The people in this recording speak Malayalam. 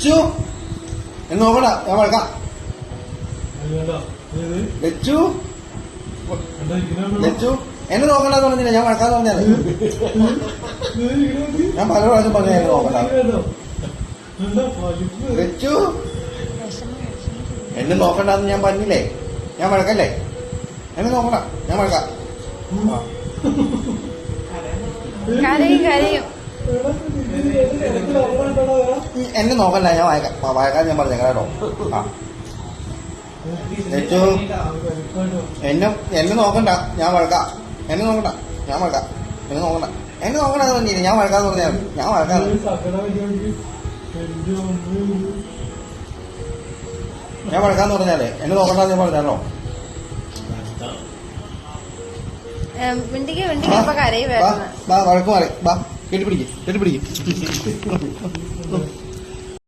ലച്ചു എന്ന് നോക്കണ്ട, ഞാൻ വഴക്കാം. ലച്ചു ലച്ചു എന്നെ നോക്കണ്ടെന്ന് പറഞ്ഞില്ല, ഞാൻ വഴക്കാന്ന് പറഞ്ഞാല്. ഞാൻ പല പ്രാവശ്യം പറഞ്ഞു എന്നെ നോക്കണ്ട. ലച്ചു എന്നെ നോക്കണ്ടെന്ന് ഞാൻ പറഞ്ഞില്ലേ, ഞാൻ വഴക്കല്ലേ. എന്നെ നോക്കണ്ട, ഞാൻ വഴക്കാം. എന്നെ നോക്കണ്ട, ഞാൻ വഴക്കാൻ ഞാൻ പറഞ്ഞേക്കാം കേട്ടോ. ആ ലച്ചു എന്നെ നോക്കണ്ട, ഞാൻ വഴക്കാം. എന്നെ നോക്കണ്ട, ഞാൻ വഴക്കാം. എന്നെ നോക്കണ്ട, എന്നെ നോക്കണ്ടെന്ന് പറഞ്ഞില്ല, ഞാൻ വഴക്കാന്ന് പറഞ്ഞാൽ ഞാൻ വഴക്കാന്ന്. ഞാൻ വഴക്കാന്ന് പറഞ്ഞാലേ എന്നെ നോക്കണ്ടെന്ന് ഞാൻ പറഞ്ഞാലോ. വഴക്ക് മാറി. കെട്ടിപ്പിടിക്ക്.